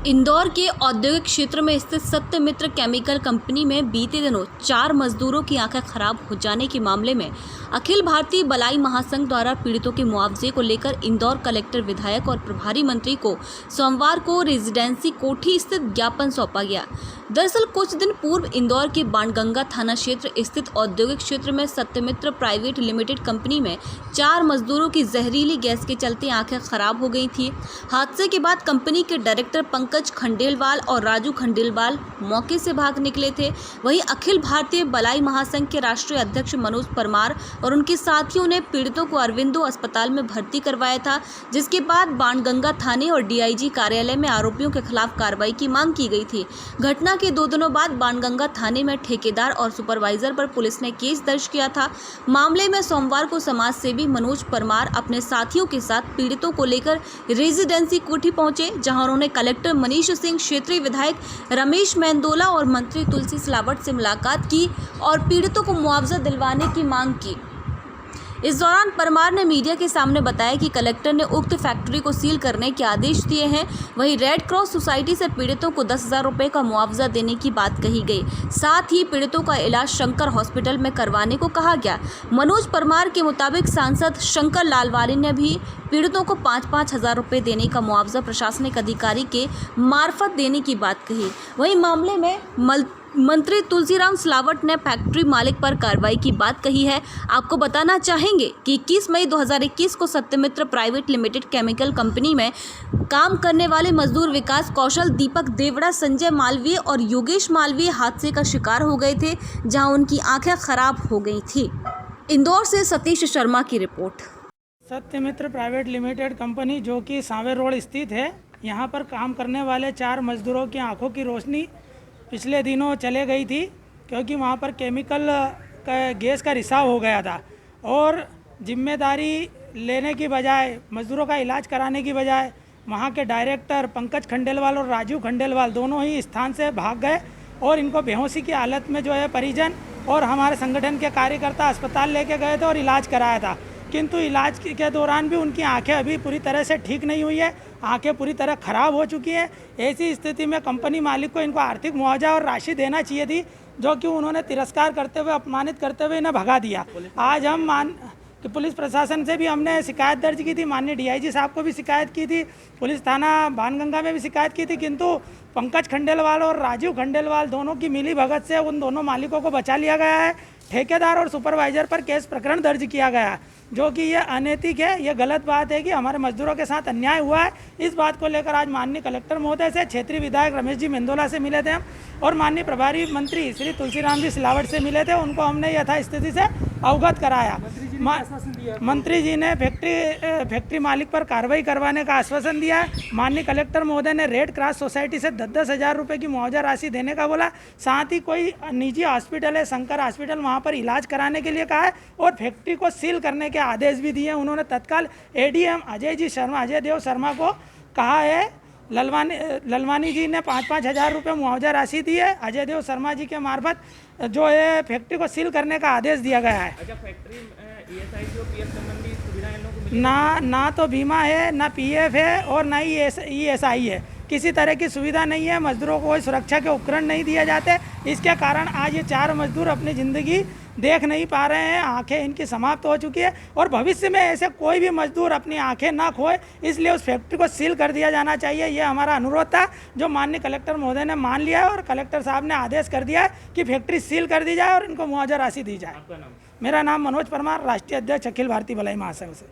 इंदौर के औद्योगिक क्षेत्र में स्थित सत्यमित्र केमिकल कंपनी में बीते दिनों 4 मजदूरों की आंखें खराब हो जाने के मामले में अखिल भारतीय बलाई महासंघ द्वारा पीड़ितों के मुआवजे को लेकर इंदौर कलेक्टर, विधायक और प्रभारी मंत्री को सोमवार को रेजिडेंसी कोठी स्थित ज्ञापन सौंपा गया। दरअसल कुछ दिन पूर्व इंदौर के बाणगंगा थाना क्षेत्र स्थित औद्योगिक क्षेत्र में सत्यमित्र प्राइवेट लिमिटेड कंपनी में 4 मजदूरों की जहरीली गैस के चलते आंखें खराब हो गई थी। हादसे के बाद कंपनी के डायरेक्टर पंकज खंडेलवाल और राजू खंडेलवाल मौके से भाग निकले थे। वहीं अखिल भारतीय बलाई महासंघ के राष्ट्रीय अध्यक्ष मनोज परमार और उनके साथियों ने पीड़ितों को अरविंदो अस्पताल में भर्ती करवाया था, जिसके बाद बाणगंगा थाने और डीआईजी कार्यालय में आरोपियों के खिलाफ कार्रवाई की मांग की गई थी। घटना के 2 दिनों बाद बाणगंगा थाने में ठेकेदार और सुपरवाइजर पर पुलिस ने केस दर्ज किया था। मामले में सोमवार को समाज सेवी मनोज परमार अपने साथियों के साथ पीड़ितों को लेकर रेजिडेंसी कोठी पहुंचे, जहां उन्होंने कलेक्टर मनीष सिंह, क्षेत्रीय विधायक रमेश मेंदोला और मंत्री तुलसी सिलावट से मुलाकात की और पीड़ितों को मुआवजा दिलवाने की मांग की। इस दौरान परमार ने मीडिया के सामने बताया कि कलेक्टर ने उक्त फैक्ट्री को सील करने के आदेश दिए हैं। वहीं रेड क्रॉस सोसाइटी से पीड़ितों को 10,000 रुपये का मुआवजा देने की बात कही गई। साथ ही पीड़ितों का इलाज शंकर हॉस्पिटल में करवाने को कहा गया। मनोज परमार के मुताबिक सांसद शंकर लालवानी ने भी पीड़ितों को 5-5 हज़ार रुपये देने का मुआवजा प्रशासनिक अधिकारी के मार्फत देने की बात कही। वहीं मामले में मंत्री तुलसीराम सिलावट ने फैक्ट्री मालिक पर कार्रवाई की बात कही है। आपको बताना चाहेंगे कि 21 मई 2021 को Satyamitra private limited chemical company में काम करने वाले मजदूर विकास कौशल, दीपक देवड़ा, संजय मालवीय और योगेश मालवीय हादसे का शिकार हो गए थे, जहां उनकी आंखें खराब हो गई थी। इंदौर से सतीश शर्मा की report. Satyamitra private limited company जो कि सांवेर रोड स्थित है, यहाँ पर काम करने वाले 4 मजदूरों की आंखों की रोशनी पिछले दिनों चले गई थी, क्योंकि वहाँ पर केमिकल का गैस का रिसाव हो गया था और जिम्मेदारी लेने की बजाय, मजदूरों का इलाज कराने की बजाय वहाँ के डायरेक्टर पंकज खंडेलवाल और राजू खंडेलवाल दोनों ही स्थान से भाग गए और इनको बेहोशी की हालत में जो है परिजन और हमारे संगठन के कार्यकर्ता अस्पताल लेके गए थे और इलाज कराया था। किंतु इलाज के दौरान भी उनकी आंखें अभी पूरी तरह से ठीक नहीं हुई है, आंखें पूरी तरह ख़राब हो चुकी है। ऐसी स्थिति में कंपनी मालिक को इनको आर्थिक मुआवजा और राशि देना चाहिए थी, जो कि उन्होंने तिरस्कार करते हुए, अपमानित करते हुए इन्हें भगा दिया। आज हम पुलिस प्रशासन से भी हमने शिकायत दर्ज की थी, माननीय डीआईजी साहब को भी शिकायत की थी, पुलिस थाना बाणगंगा में भी शिकायत की थी, किंतु पंकज खंडेलवाल और राजीव खंडेलवाल दोनों की मिली भगत से उन दोनों मालिकों को बचा लिया गया है। ठेकेदार और सुपरवाइजर पर केस प्रकरण दर्ज किया गया है, जो कि ये अनैतिक है, ये गलत बात है कि हमारे मजदूरों के साथ अन्याय हुआ है। इस बात को लेकर आज माननीय कलेक्टर महोदय से, क्षेत्रीय विधायक रमेश जी मेंदोला से मिले थे हम और माननीय प्रभारी मंत्री श्री तुलसीराम जी सिलावट से मिले थे। उनको हमने यथास्थिति से अवगत कराया। मंत्री जी ने फैक्ट्री मालिक पर कार्रवाई करवाने का आश्वासन दिया है। माननीय कलेक्टर महोदय ने रेड क्रॉस सोसाइटी से 10-10 हज़ार रुपये की मुआवजा राशि देने का बोला। साथ ही कोई निजी हॉस्पिटल है शंकर हॉस्पिटल, वहाँ पर इलाज कराने के लिए कहा है और फैक्ट्री को सील करने के आदेश भी दिए। उन्होंने तत्काल एडीएम अजय देव शर्मा को कहा है। ललवानी जी ने 5-5 हज़ार रुपये मुआवजा राशि दी है। अजय देव शर्मा जी के मार्फत जो है फैक्ट्री को सील करने का आदेश दिया गया है। अच्छा, फैक्ट्री ईएसआई और पीएफ संबंधी सुविधाएं लोगों को ना तो बीमा है, ना पीएफ है और ना ही ईएसआई है। किसी तरह की सुविधा नहीं है। मजदूरों को कोई सुरक्षा के उपकरण नहीं दिए जाते। इसके कारण आज ये 4 मजदूर अपनी ज़िंदगी देख नहीं पा रहे हैं, आंखें इनकी समाप्त हो चुकी है और भविष्य में ऐसे कोई भी मजदूर अपनी आंखें ना खोए, इसलिए उस फैक्ट्री को सील कर दिया जाना चाहिए। ये हमारा अनुरोध था, जो माननीय कलेक्टर महोदय ने मान लिया है और कलेक्टर साहब ने आदेश कर दिया है कि फैक्ट्री सील कर दी जाए और इनको मुआवजा राशि दी जाए। आपका नाम? मेरा नाम मनोज परमार, राष्ट्रीय अध्यक्ष अखिल भारतीय बलाई महासंघ से।